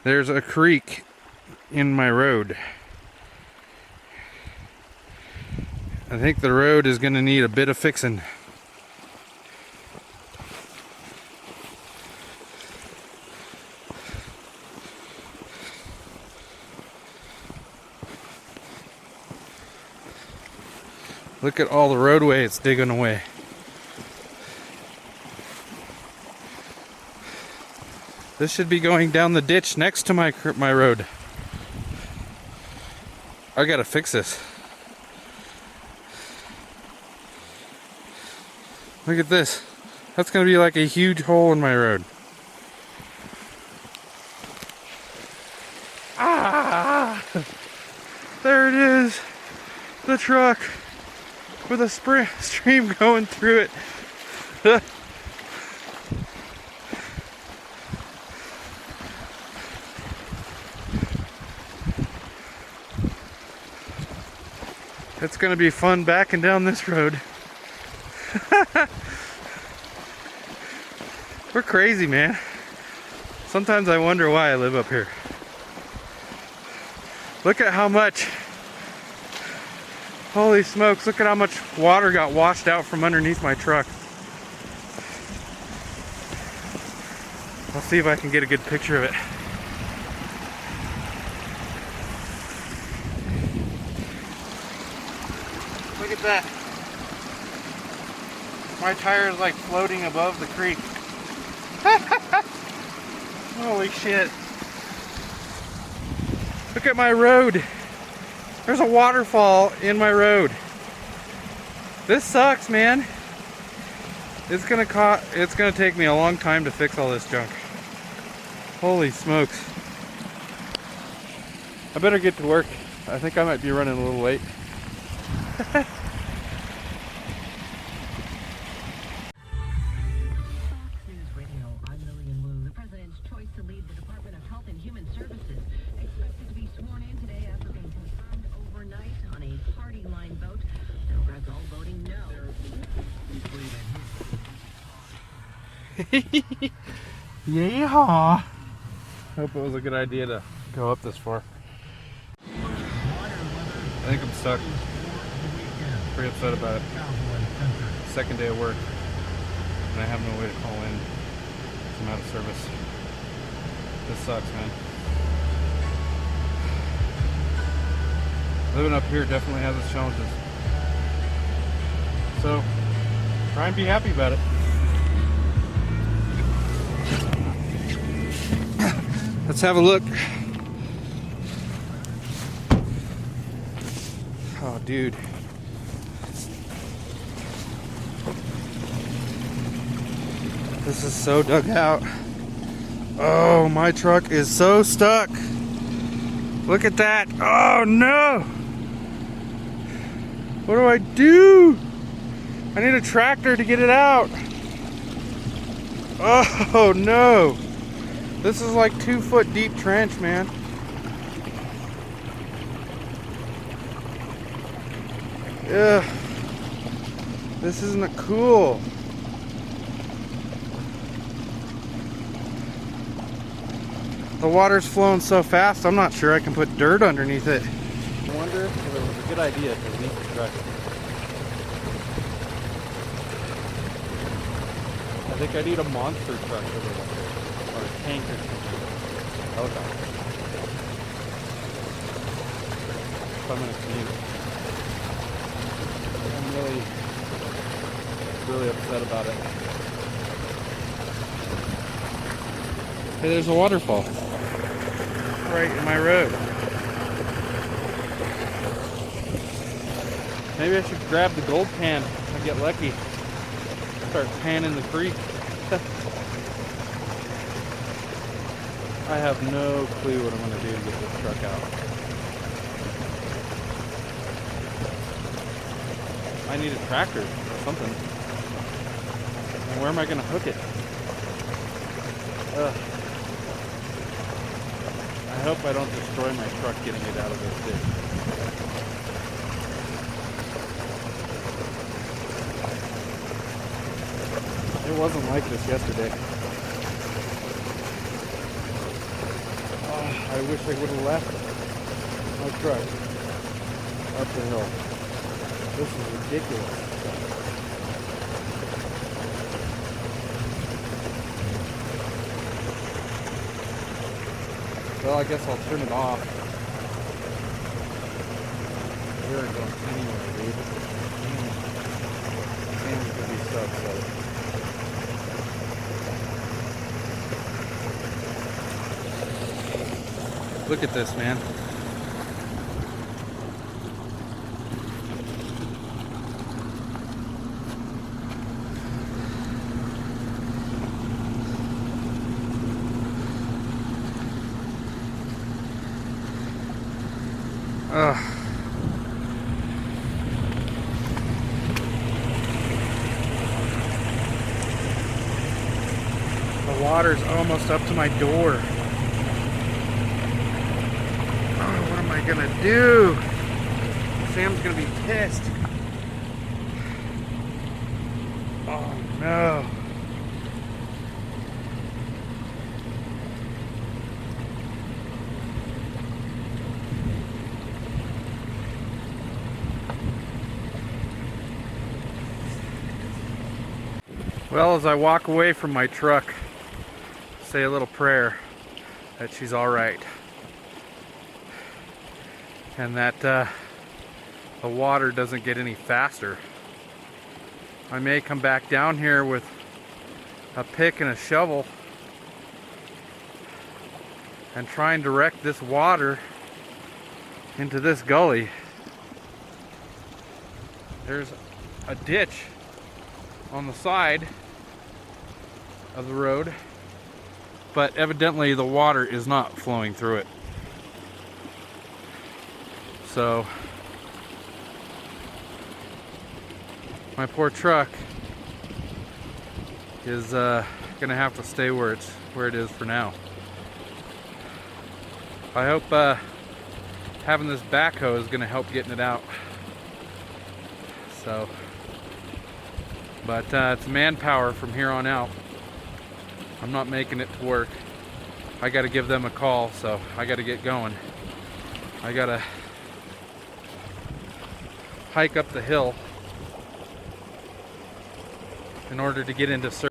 There's a creek in my road. I think the road is going to need a bit of fixing. Look at all the roadway it's digging away. This should be going down the ditch next to my road. I gotta fix this. Look at this. That's gonna be like a huge hole in my road. Ah! There it is. The truck with a stream going through it. It's gonna be fun backing down this road. We're crazy, man. Sometimes I wonder why I live up here. Look at how much, holy smokes, look at how much water got washed out from underneath my truck. I'll see if I can get a good picture of it. Look at that. My tire is like floating above the creek. Holy shit. Look at my road. There's a waterfall in my road. This sucks, man. It's gonna take me a long time to fix all this junk. Holy smokes. I better get to work. I think I might be running a little late. Yeehaw! Hope it was a good idea to go up this far. I think I'm stuck. Pretty upset about it. Second day of work, and I have no way to call in. I'm out of service. This sucks, man. Living up here definitely has its challenges. So, try and be happy about it. Let's have a look. Oh, dude. This is so dug out. Oh, my truck is so stuck. Look at that. Oh, no. What do I do? I need a tractor to get it out. Oh, no. This is like 2 foot deep trench, man. Ugh. This isn't cool. The water's flowing so fast, I'm not sure I can put dirt underneath it. I wonder if it was a good idea to leave the truck. I think I need a monster truck over there. Or a tank or something. Helicopter. If I'm gonna commute. I'm really upset about it. Hey, there's a waterfall. Right in my road. Maybe I should grab the gold pan and get lucky. Start panning the creek. I have no clue what I'm going to do to get this truck out. I need a tractor or something. And where am I going to hook it? Ugh. I hope I don't destroy my truck getting it out of this ditch. It wasn't like this yesterday. Oh, I wish I would have left my truck up the hill. This is ridiculous. Well, I guess I'll turn it off. We aren't going anywhere, dude. Sam's gonna be so upset. Look at this, man. Ugh. The water's almost up to my door. Oh, what am I gonna do? Sam's gonna be pissed. Oh no. Well, as I walk away from my truck, say a little prayer that she's all right, and that the water doesn't get any faster. I may come back down here with a pick and a shovel and try and direct this water into this gully. There's a ditch on the side of the road, but evidently the water is not flowing through it. So my poor truck is gonna have to stay where it is for now. I hope having this backhoe is gonna help getting it out. So, but it's manpower from here on out. I'm not making it to work. I got to give them a call, so I got to get going. I got to hike up the hill in order to get into service.